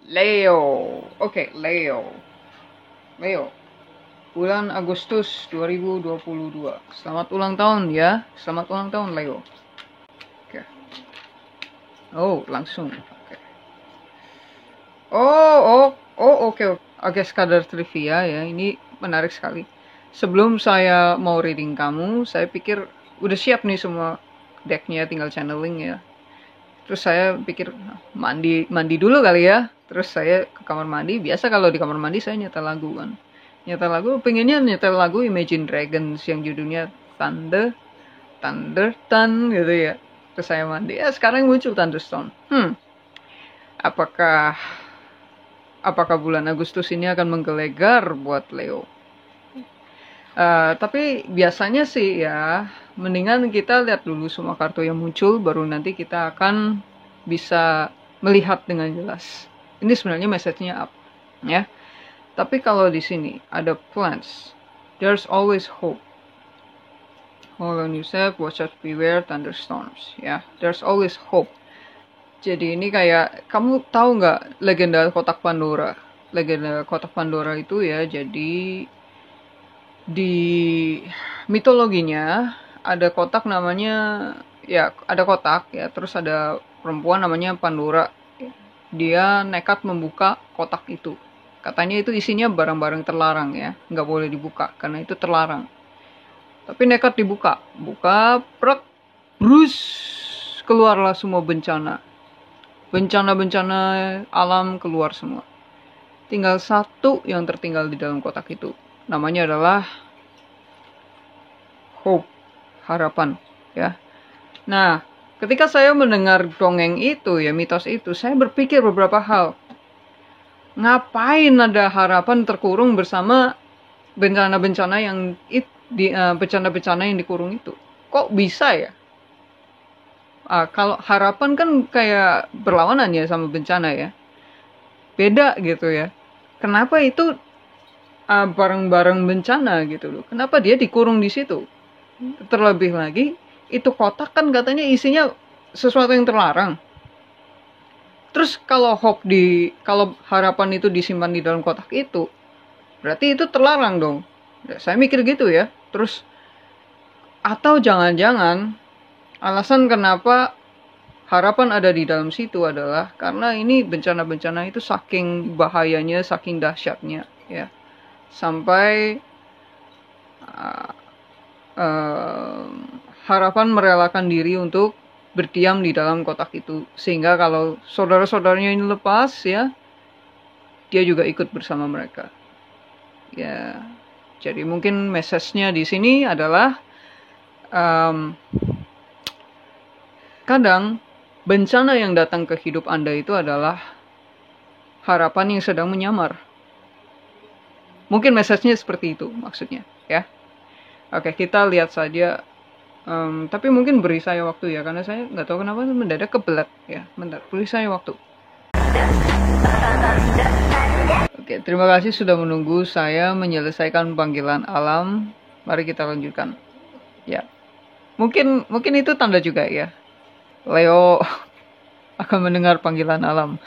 Leo. Oke, Leo. Leo. Bulan Agustus 2022. Selamat ulang tahun ya. Selamat ulang tahun Leo. Oke. Oh, langsung. Oke. Oke. Oke, sekadar trivia ya. Ini menarik sekali. Sebelum saya mau reading kamu, saya pikir udah siap nih semua decknya, tinggal channeling ya. Terus saya pikir mandi dulu kali ya. Terus saya ke kamar mandi. Biasa kalau di kamar mandi saya nyetel lagu kan. Nyetel lagu, pengennya nyetel lagu Imagine Dragons yang judulnya Thunder gitu ya. Terus saya mandi. Ya sekarang muncul Thunderstone. Apakah bulan Agustus ini akan menggelegar buat Leo? Tapi biasanya sih ya, mendingan kita lihat dulu semua kartu yang muncul, baru nanti kita akan bisa melihat dengan jelas. Ini sebenarnya message-nya apa, ya. Tapi kalau di sini ada plans, there's always hope. Hold on yourself, watch out, beware thunderstorms. Ya, there's always hope. Jadi ini kayak, kamu tahu nggak legenda kotak Pandora? Legenda kotak Pandora itu ya, jadi di mitologinya ada kotak namanya, ya ada kotak ya, terus ada perempuan namanya Pandora. Dia nekat membuka kotak itu. Katanya itu isinya barang-barang terlarang ya, nggak boleh dibuka karena itu terlarang. Tapi nekat dibuka, prak, brus, keluarlah semua bencana. Bencana-bencana alam keluar semua. Tinggal satu yang tertinggal di dalam kotak itu. Namanya adalah hope, harapan, ya. Nah, ketika saya mendengar dongeng itu, ya mitos itu, saya berpikir beberapa hal. Ngapain ada harapan terkurung bersama bencana-bencana yang bencana-bencana yang dikurung itu? Kok bisa ya? Kalau harapan kan kayak berlawanan ya sama bencana ya. Beda gitu ya. Kenapa itu barang-barang bencana gitu loh? Kenapa dia dikurung di situ? Terlebih lagi, itu kotak kan katanya isinya sesuatu yang terlarang. Terus kalau harapan itu disimpan di dalam kotak itu, berarti itu terlarang dong. Saya mikir gitu ya. Terus, atau jangan-jangan alasan kenapa harapan ada di dalam situ adalah karena ini bencana-bencana itu saking bahayanya, saking dahsyatnya ya. Sampai harapan merelakan diri untuk berdiam di dalam kotak itu. Sehingga kalau saudara-saudaranya ini lepas ya, dia juga ikut bersama mereka. Ya, jadi mungkin message-nya di sini adalah kadang bencana yang datang ke hidup Anda itu adalah harapan yang sedang menyamar. Mungkin message-nya seperti itu maksudnya, ya. Oke, kita lihat saja. Tapi mungkin beri saya waktu ya, karena saya nggak tahu kenapa mendadak kebelet ya. Bentar, beri saya waktu. Oke, terima kasih sudah menunggu saya menyelesaikan panggilan alam. Mari kita lanjutkan. Ya, mungkin itu tanda juga ya. Leo akan mendengar panggilan alam.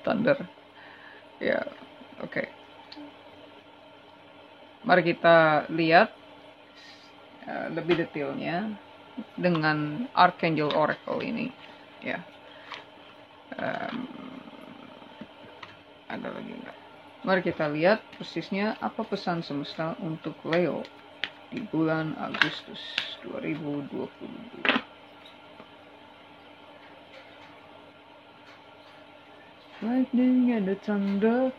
Thunder. Ya, oke. Mari kita lihat lebih detailnya dengan Archangel Oracle ini. Ya. Ada lagi enggak? Mari kita lihat persisnya apa pesan semesta untuk Leo di bulan Agustus 2022. Lightning and the thunder,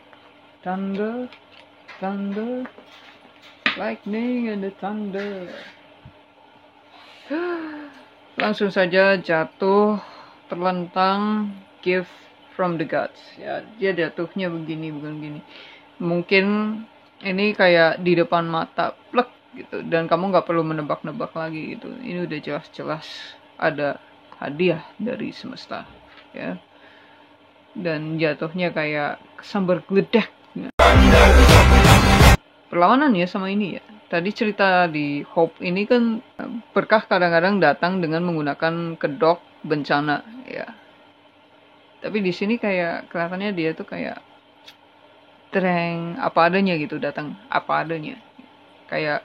lightning and the thunder. Langsung saja jatuh, terlentang, gift from the gods. Ya, dia jatuhnya begini, bukan begini. Mungkin ini kayak di depan mata, plek gitu, dan kamu nggak perlu menebak-nebak lagi gitu. Ini udah jelas-jelas ada hadiah dari semesta, ya. Dan jatuhnya kayak sambar geledak. Perlawanan ya sama ini ya. Tadi cerita di Hope ini kan berkah kadang-kadang datang dengan menggunakan kedok bencana ya. Tapi di sini kayak kelihatannya dia tuh kayak apa adanya gitu, datang apa adanya. Kayak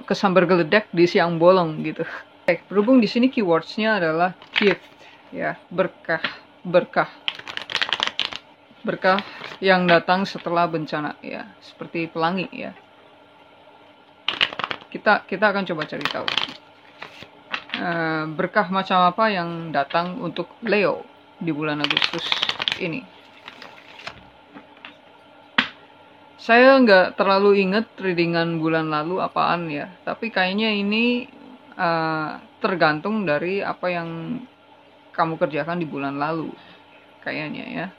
kesambar geledek di siang bolong gitu. Oke, berhubung di sini keywordsnya adalah gift, ya, berkah, berkah, berkah yang datang setelah bencana, ya, seperti pelangi, ya. Kita akan coba cari tahu berkah macam apa yang datang untuk Leo di bulan Agustus ini. Saya nggak terlalu inget readingan bulan lalu apaan ya, tapi kayaknya ini tergantung dari apa yang kamu kerjakan di bulan lalu, kayaknya ya.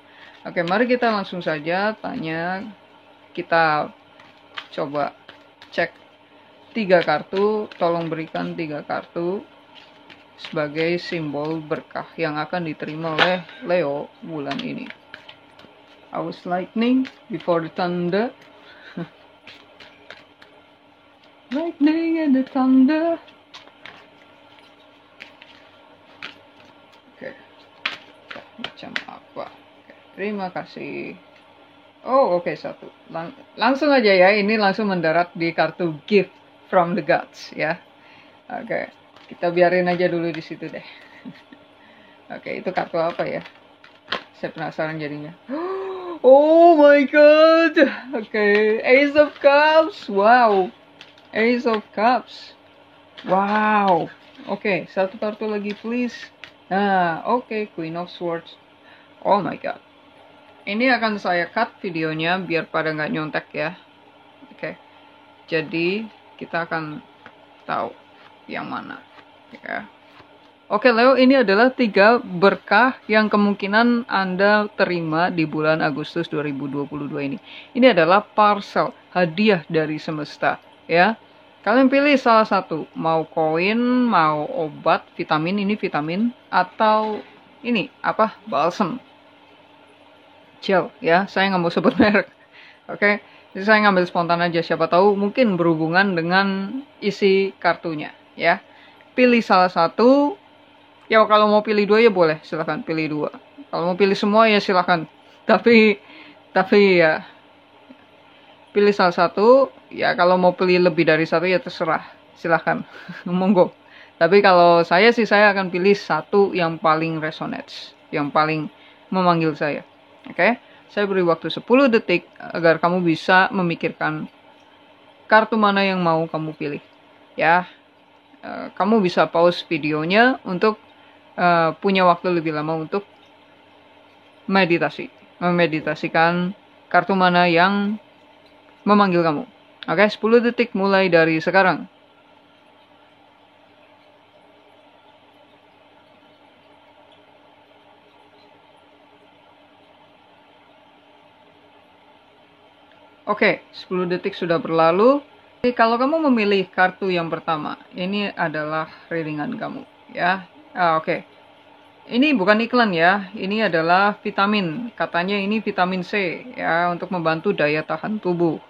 Oke, mari kita langsung saja tanya. Kita coba cek 3 kartu, tolong berikan 3 kartu sebagai simbol berkah yang akan diterima oleh Leo bulan ini. I was lightning before the thunder. Lightning and the thunder. Oke. Macam apa? Oke. Terima kasih. Oh, oke, 1. Langsung aja ya, ini langsung mendarat di kartu gift from the gods ya. Oke. Kita biarin aja dulu di situ deh. Oke, itu kartu apa ya? Saya penasaran jadinya. Oh my god. Oke, Ace of Cups. Wow. Ace of Cups. Wow. Oke, 1 kartu lagi please. Nah, oke, Queen of Swords. Oh my god. Ini akan saya cut videonya biar pada nggak nyontek ya. Oke. Jadi, kita akan tahu yang mana. Ya. Oke Leo, ini adalah 3 berkah yang kemungkinan Anda terima di bulan Agustus 2022 ini. Ini adalah parcel, hadiah dari semesta, ya. Kalian pilih salah satu, mau koin, mau obat, vitamin, ini vitamin, atau ini, apa, balsam. Gel, ya, saya nggak mau sebut merek. Oke, jadi saya ngambil spontan aja, siapa tahu mungkin berhubungan dengan isi kartunya, ya. Pilih salah satu. Ya kalau mau pilih 2 ya boleh, silahkan pilih 2. Kalau mau pilih semua ya silahkan. Tapi ya pilih salah satu. Ya kalau mau pilih lebih dari 1 ya terserah, silahkan. Monggo. Tapi kalau saya sih saya akan pilih 1 yang paling resonates, yang paling memanggil saya. Oke? Saya beri waktu 10 detik agar kamu bisa memikirkan kartu mana yang mau kamu pilih. Ya. Kamu bisa pause videonya untuk punya waktu lebih lama untuk memeditasikan kartu mana yang memanggil kamu. Oke, 10 detik mulai dari sekarang. Oke, 10 detik sudah berlalu. Jadi, kalau kamu memilih kartu yang pertama, ini adalah readingan kamu, ya. Oke. Ini bukan iklan ya, ini adalah vitamin. Katanya ini vitamin C, ya, untuk membantu daya tahan tubuh.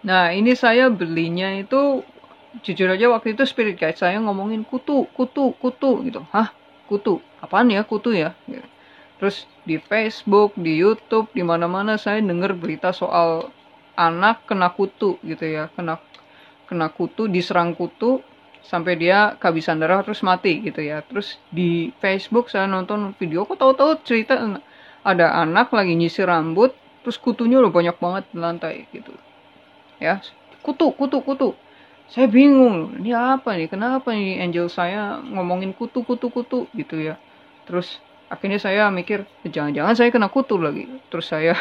Nah, ini saya belinya itu, jujur aja waktu itu spirit guide saya ngomongin kutu gitu. Hah? Kutu? Apaan ya kutu ya? Terus di Facebook, di YouTube, di mana-mana saya dengar berita soal anak kena kutu gitu ya, kena kutu, diserang kutu sampai dia kehabisan darah terus mati gitu ya. Terus di Facebook saya nonton video, kok tahu-tahu cerita ada anak lagi nyisir rambut, terus kutunya udah banyak banget di lantai gitu. Ya, kutu. Saya bingung, ini apa nih? Kenapa nih angel saya ngomongin kutu gitu ya. Terus akhirnya saya mikir, jangan-jangan saya kena kutu lagi. Terus saya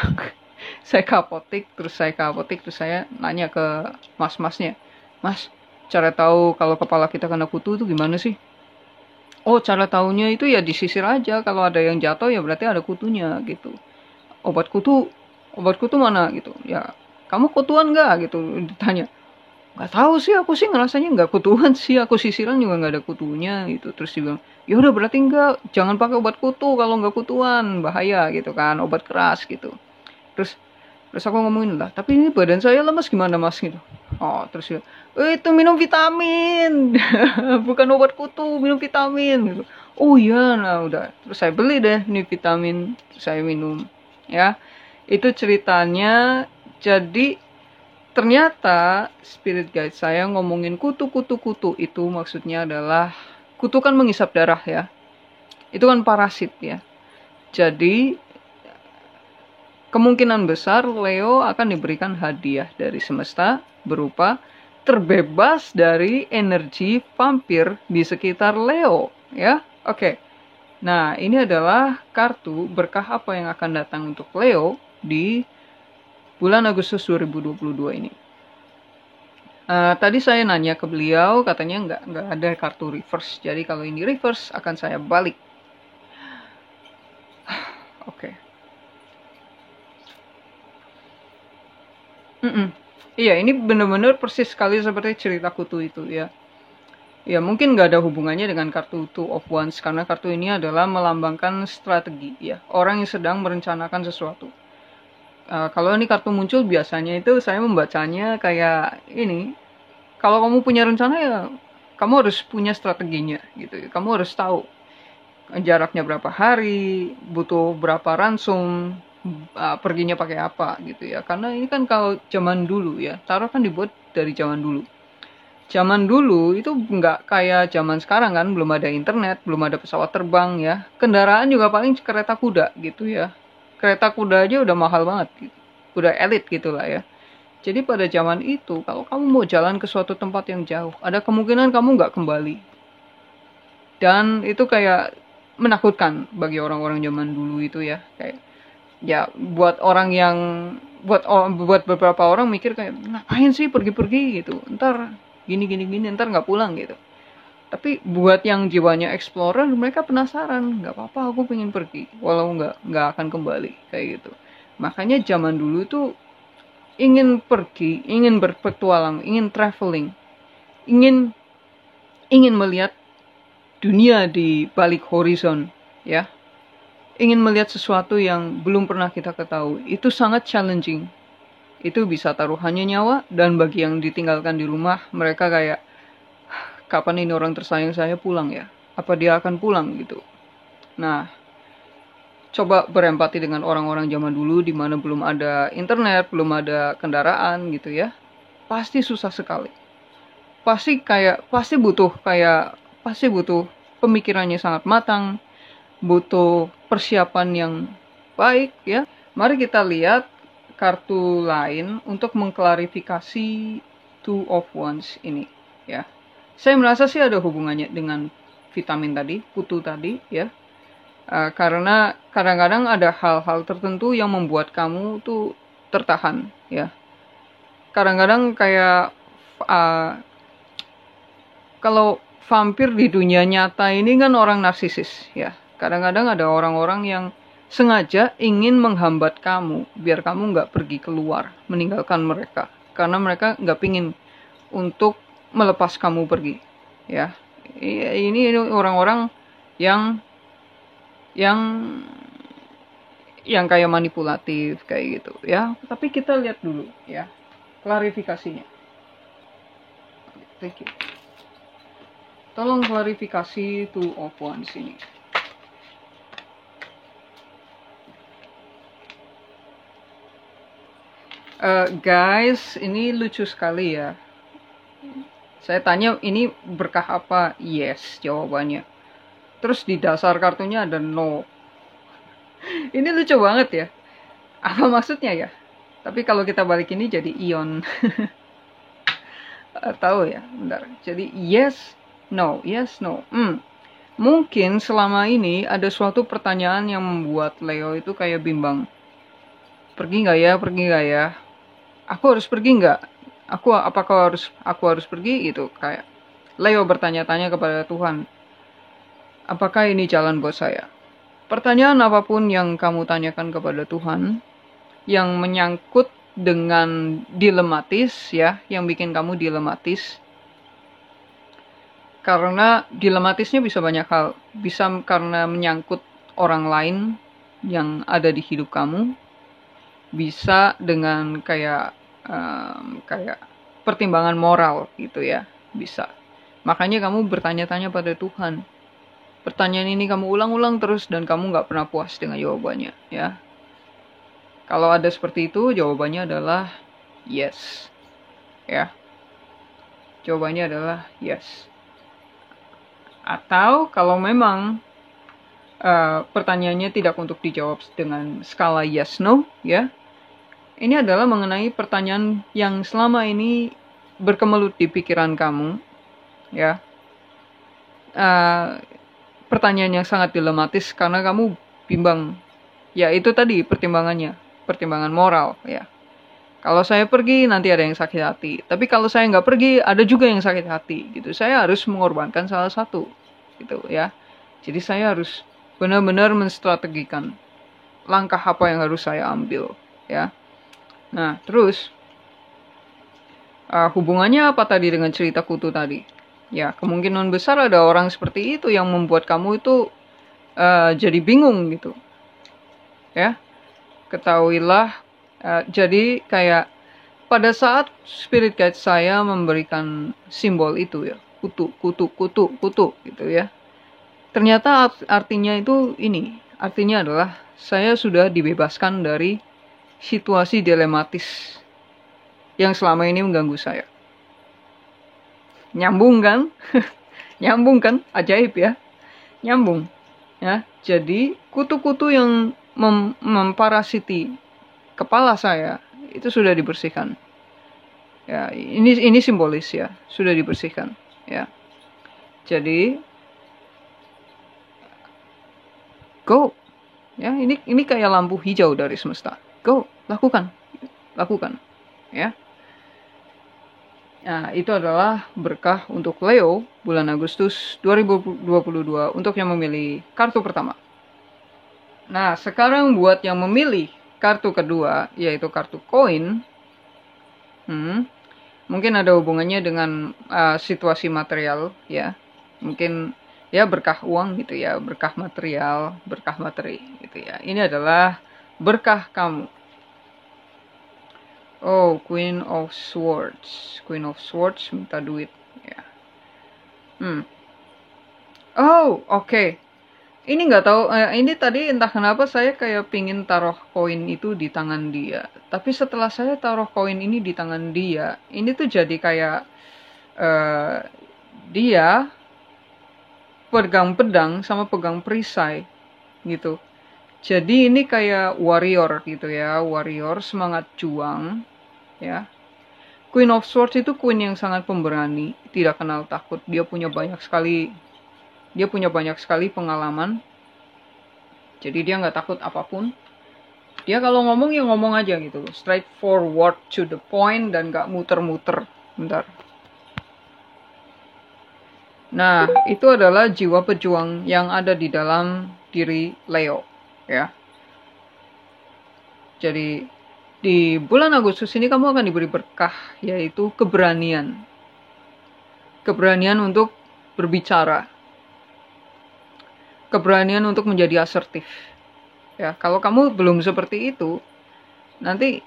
saya ke apotek, terus saya nanya ke mas-masnya. Mas, cara tahu kalau kepala kita kena kutu itu gimana sih? Oh, cara tahunya itu ya disisir aja. Kalau ada yang jatuh ya berarti ada kutunya gitu. Obat kutu mana gitu. Ya, kamu kutuan nggak gitu ditanya. Nggak tahu sih, aku sih ngerasanya nggak kutuan sih, aku sisiran juga nggak ada kutunya gitu. Terus dia bilang, ya udah berarti nggak, jangan pakai obat kutu kalau nggak kutuan, bahaya gitu kan, obat keras gitu. Terus aku ngomongin lah, tapi ini badan saya lemas gimana mas gitu. Oh terus ya, itu minum vitamin, bukan obat kutu, minum vitamin gitu. Oh iya, nah udah. Terus saya beli deh nih vitamin, saya minum. Ya, itu ceritanya. Jadi ternyata spirit guide saya ngomongin kutu itu maksudnya adalah kutu kan menghisap darah ya. Itu kan parasit ya. Jadi kemungkinan besar Leo akan diberikan hadiah dari semesta berupa terbebas dari energi vampir di sekitar Leo ya. Oke. Nah, ini adalah kartu berkah apa yang akan datang untuk Leo di bulan Agustus 2022 ini. Tadi saya nanya ke beliau, katanya nggak ada kartu reverse. Jadi kalau ini reverse akan saya balik. Oke. Iya, ini benar-benar persis sekali seperti cerita kutu itu ya. Ya, mungkin nggak ada hubungannya dengan kartu Two of Wands, karena kartu ini adalah melambangkan strategi ya. Orang yang sedang merencanakan sesuatu. Kalau ini kartu muncul, biasanya itu saya membacanya kayak ini. Kalau kamu punya rencana ya, kamu harus punya strateginya gitu. Kamu harus tahu jaraknya berapa hari, butuh berapa ransom, perginya pakai apa gitu ya. Karena ini kan kalau zaman dulu ya, tarot kan dibuat dari zaman dulu. Zaman dulu itu nggak kayak zaman sekarang kan, belum ada internet, belum ada pesawat terbang ya. Kendaraan juga paling kereta kuda gitu ya. Kereta kuda aja udah mahal banget gitu. Udah elit gitu lah ya. Jadi pada zaman itu, kalau kamu mau jalan ke suatu tempat yang jauh, ada kemungkinan kamu nggak kembali. Dan itu kayak menakutkan bagi orang-orang zaman dulu itu ya. Kayak ya buat orang yang buat beberapa orang mikir kayak ngapain sih pergi-pergi gitu. Ntar gini ntar nggak pulang gitu. Tapi buat yang jiwanya explorer, mereka penasaran, nggak apa-apa aku pengen pergi walau nggak akan kembali kayak gitu. Makanya zaman dulu tuh ingin pergi, ingin berpetualang, ingin traveling, ingin melihat dunia di balik horizon ya, ingin melihat sesuatu yang belum pernah kita ketahui. Itu sangat challenging. Itu bisa taruhannya nyawa, dan bagi yang ditinggalkan di rumah, mereka kayak kapan ini orang tersayang saya pulang ya? Apa dia akan pulang gitu? Nah, coba berempati dengan orang-orang zaman dulu di mana belum ada internet, belum ada kendaraan gitu ya. Pasti susah sekali. Pasti butuh pemikirannya sangat matang, butuh persiapan yang baik ya. Mari kita lihat kartu lain untuk mengklarifikasi Two of Wands ini ya. Saya merasa sih ada hubungannya dengan vitamin tadi, kutu tadi ya. Karena kadang-kadang ada hal-hal tertentu yang membuat kamu tuh tertahan ya. Kadang-kadang kayak kalau vampir di dunia nyata ini kan orang narsisis ya. Kadang-kadang ada orang-orang yang sengaja ingin menghambat kamu biar kamu nggak pergi keluar, meninggalkan mereka, karena mereka nggak pingin untuk melepas kamu pergi ya. Ini orang-orang yang yang kayak manipulatif kayak gitu ya. Tapi kita lihat dulu ya klarifikasinya. Thank you. Tolong klarifikasi Two of Wands ini. Guys, ini lucu sekali ya. Saya tanya ini berkah apa? Yes, jawabannya. Terus di dasar kartunya ada no. Ini lucu banget ya. Apa maksudnya ya? Tapi kalau kita balik ini jadi ion. Tahu ya, bentar. Jadi yes, no, yes, no. Mungkin selama ini ada suatu pertanyaan yang membuat Leo itu kayak bimbang. Pergi nggak ya? Aku harus pergi nggak? Apakah aku harus pergi gitu? Kayak Leo bertanya-tanya kepada Tuhan. Apakah ini jalan buat saya? Pertanyaan apapun yang kamu tanyakan kepada Tuhan, yang menyangkut dengan dilematis ya, yang bikin kamu dilematis. Karena dilematisnya bisa banyak hal. Bisa karena menyangkut orang lain yang ada di hidup kamu. Bisa dengan kayak pertimbangan moral gitu ya. Bisa. Makanya kamu bertanya-tanya pada Tuhan. pertanyaan ini kamu ulang-ulang terus dan kamu nggak pernah puas dengan jawabannya, ya. Kalau ada seperti itu, jawabannya adalah yes, ya. Jawabannya adalah yes. Atau kalau memang pertanyaannya tidak untuk dijawab dengan skala yes no, ya. Ini adalah mengenai pertanyaan yang selama ini berkemelut di pikiran kamu, ya. Pertanyaan yang sangat dilematis karena kamu bimbang. Ya itu tadi pertimbangan moral, ya. Kalau saya pergi nanti ada yang sakit hati, tapi kalau saya nggak pergi ada juga yang sakit hati, gitu. Saya harus mengorbankan salah satu, gitu, ya. Jadi saya harus benar-benar menstrategikan langkah apa yang harus saya ambil, ya. Nah, terus hubungannya apa tadi dengan cerita kutu tadi? Ya, kemungkinan besar ada orang seperti itu yang membuat kamu itu jadi bingung gitu, ya. Ketahuilah, jadi kayak pada saat spirit guide saya memberikan simbol itu ya, kutu gitu ya. Ternyata artinya itu ini, artinya adalah saya sudah dibebaskan dari situasi dilematis yang selama ini mengganggu saya. Nyambung kan? Nyambung kan? Ajaib ya. Nyambung. Ya, jadi kutu-kutu yang memparasiti kepala saya itu sudah dibersihkan. Ya, ini simbolis ya, sudah dibersihkan. Ya. Jadi go. Ya, ini kayak lampu hijau dari semesta. Go, lakukan. Ya. Nah, itu adalah berkah untuk Leo bulan Agustus 2022 untuk yang memilih kartu pertama. Nah, sekarang buat yang memilih kartu kedua, yaitu kartu koin, mungkin ada hubungannya dengan situasi material, ya. Mungkin ya berkah uang gitu ya, berkah material, berkah materi gitu ya. Ini adalah berkah kamu. Oh, Queen of Swords minta duit, ya. Oh, oke. Ini nggak tahu, ini tadi entah kenapa saya kayak pingin taruh koin itu di tangan dia. Tapi setelah saya taruh koin ini di tangan dia, ini tuh jadi kayak dia pegang pedang sama pegang perisai gitu. Jadi ini kayak warrior gitu ya, warrior semangat juang, ya. Queen of Swords itu queen yang sangat pemberani, tidak kenal takut. Dia punya banyak sekali pengalaman. Jadi dia nggak takut apapun. Dia kalau ngomong ya ngomong aja gitu, straight forward to the point dan nggak muter-muter. Bentar. Nah, itu adalah jiwa pejuang yang ada di dalam diri Leo, ya. Jadi di bulan Agustus ini kamu akan diberi berkah, yaitu keberanian. Keberanian untuk berbicara. Keberanian untuk menjadi asertif. Ya, kalau kamu belum seperti itu, nanti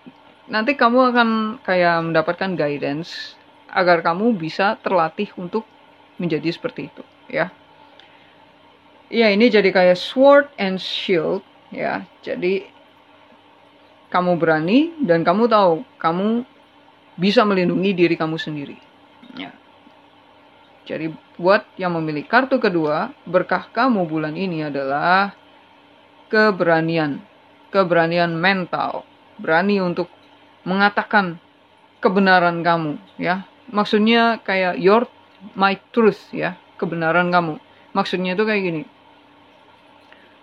kamu akan kayak mendapatkan guidance agar kamu bisa terlatih untuk menjadi seperti itu, ya. Ya, ini jadi kayak sword and shield, ya. Jadi kamu berani dan kamu tahu kamu bisa melindungi diri kamu sendiri. Ya. Jadi buat yang memilih kartu kedua, berkah kamu bulan ini adalah keberanian. Keberanian mental. Berani untuk mengatakan kebenaran kamu, ya. Maksudnya kayak my truth, ya. Kebenaran kamu. Maksudnya itu kayak gini.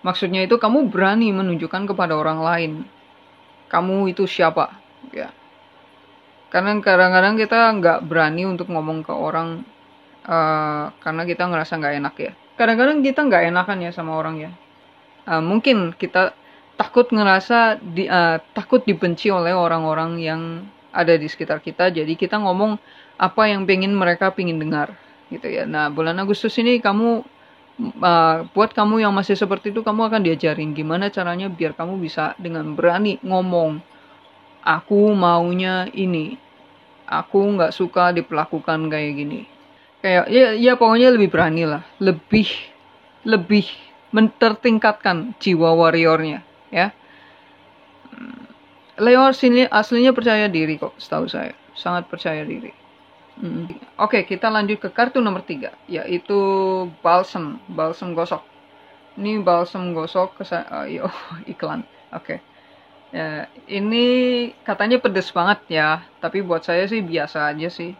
Maksudnya itu kamu berani menunjukkan kepada orang lain kamu itu siapa, ya. Karena kadang-kadang kita nggak berani untuk ngomong ke orang karena kita ngerasa nggak enak, ya. Kadang-kadang kita nggak enakan ya sama orang, ya. Mungkin kita takut takut dibenci oleh orang-orang yang ada di sekitar kita, jadi kita ngomong apa yang mereka pengen dengar, gitu ya. Nah, bulan Agustus ini buat kamu yang masih seperti itu, kamu akan diajarin gimana caranya biar kamu bisa dengan berani ngomong, aku maunya ini, aku nggak suka diperlakukan kayak gini, kayak ya pokoknya lebih berani lah, lebih lebih tertingkatkan jiwa warriornya, ya. Leo sini aslinya percaya diri kok, setahu saya. Sangat percaya diri. Oke, kita lanjut ke kartu nomor 3, yaitu balsam gosok. Ini balsam gosok iklan. Oke. Ya, ini katanya pedes banget ya, tapi buat saya sih biasa aja sih.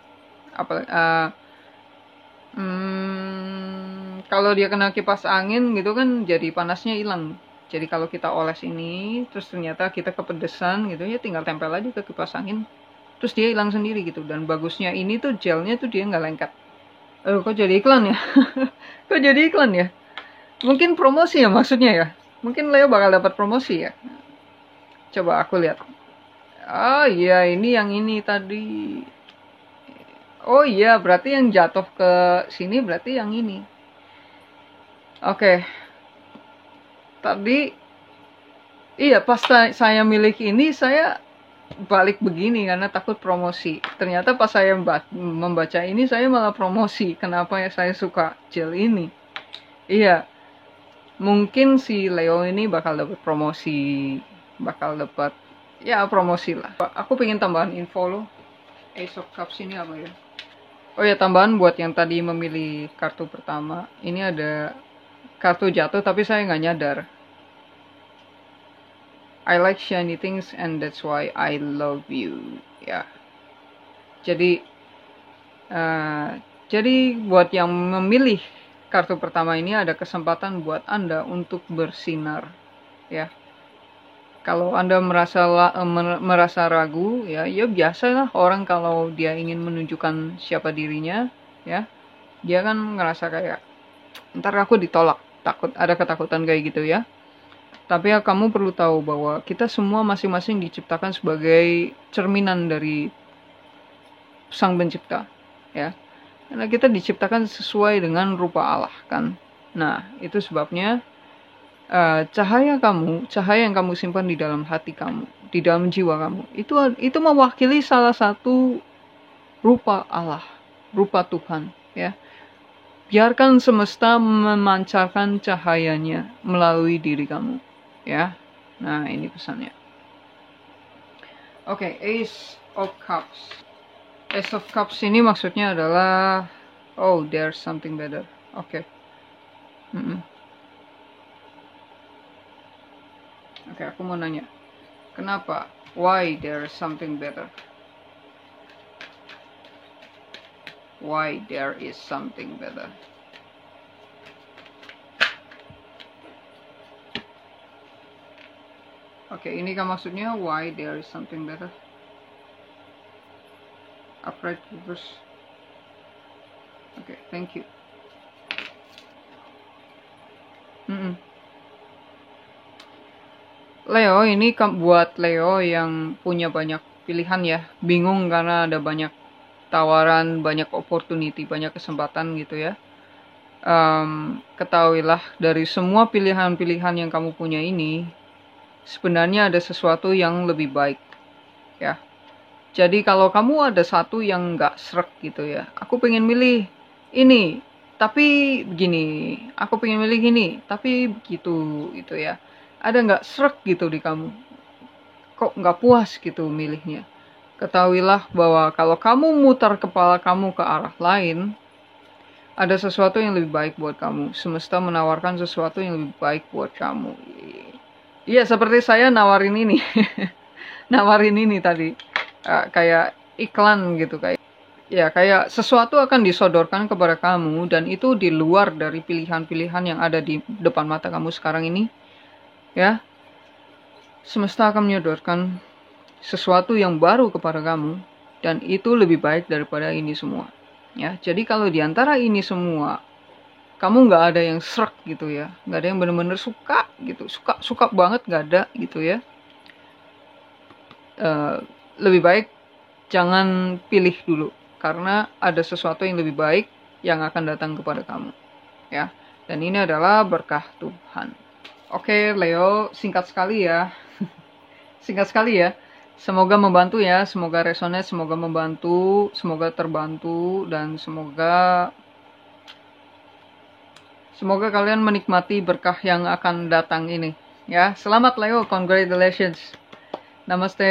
Kalau dia kena kipas angin gitu kan jadi panasnya hilang. Jadi kalau kita oles ini, terus ternyata kita kepedesan gitu ya, tinggal tempel aja ke kipas angin, terus dia hilang sendiri gitu. Dan bagusnya ini tuh gelnya tuh dia nggak lengket. Aduh, kok jadi iklan ya? Kok jadi iklan ya? Mungkin promosi ya maksudnya ya? Mungkin Leo bakal dapat promosi ya? Coba aku lihat. Oh iya, ini yang ini tadi. Oh iya, berarti yang jatuh ke sini berarti yang ini. Oke. Tadi, iya pas saya milik ini, saya balik begini karena takut promosi. Ternyata pas saya membaca ini, saya malah promosi. Kenapa ya saya suka gel ini? Iya, mungkin si Leo ini bakal dapat promosi. Bakal dapat, ya promosi lah. Aku pengen tambahan info loh. Ace of Cups ini apa ya? Oh ya, tambahan buat yang tadi memilih kartu pertama. Ini ada kartu jatuh tapi saya nggak nyadar. I like shiny things and that's why I love you. Ya. Jadi buat yang memilih kartu pertama ini ada kesempatan buat Anda untuk bersinar. Ya. Kalau Anda merasa ragu, ya biasalah orang kalau dia ingin menunjukkan siapa dirinya, ya, dia kan ngerasa kayak, ntar aku ditolak, ada ketakutan kayak gitu ya. Tapi ya kamu perlu tahu bahwa kita semua masing-masing diciptakan sebagai cerminan dari Sang Pencipta, ya. Karena kita diciptakan sesuai dengan rupa Allah, kan. Nah, itu sebabnya cahaya yang kamu simpan di dalam hati kamu, di dalam jiwa kamu, itu mewakili salah satu rupa Allah, rupa Tuhan, ya. Biarkan semesta memancarkan cahayanya melalui diri kamu, ya. Nah, ini pesannya. Oke, Ace of Cups. Ace of Cups ini maksudnya adalah, oh, there's something better. Oke. Oke, aku mau nanya. Kenapa? Why there is something better? Why there is something better? Oke, ini kan maksudnya why there is something better? Upright reverse. Oke, thank you. Leo, ini buat Leo yang punya banyak pilihan ya, bingung karena ada banyak tawaran, banyak opportunity, banyak kesempatan gitu ya. Ketahuilah dari semua pilihan-pilihan yang kamu punya ini, sebenarnya ada sesuatu yang lebih baik, ya. Jadi kalau kamu ada satu yang nggak srek gitu ya, aku pengen milih ini, tapi begini, aku pengen milih ini, tapi begitu gitu ya. Ada nggak srek gitu di kamu, kok nggak puas gitu milihnya. Ketahuilah bahwa kalau kamu mutar kepala kamu ke arah lain, ada sesuatu yang lebih baik buat kamu. Semesta menawarkan sesuatu yang lebih baik buat kamu. Iya, seperti saya nawarin ini. Nawarin ini tadi. Kayak iklan gitu. Kayak sesuatu akan disodorkan kepada kamu. Dan itu di luar dari pilihan-pilihan yang ada di depan mata kamu sekarang ini. Ya. Semesta akan menyodorkan sesuatu yang baru kepada kamu. Dan itu lebih baik daripada ini semua. Ya, jadi kalau diantara ini semua kamu nggak ada yang srek gitu ya, nggak ada yang bener-bener suka gitu, suka banget nggak ada gitu ya, lebih baik jangan pilih dulu karena ada sesuatu yang lebih baik yang akan datang kepada kamu, ya. Dan ini adalah berkah Tuhan. Oke, Leo, singkat sekali ya. Singkat sekali ya. Semoga membantu ya, semoga resonate, semoga membantu, semoga terbantu, dan semoga Semoga kalian menikmati berkah yang akan datang ini. Ya, selamat Leo, congratulations. Namaste.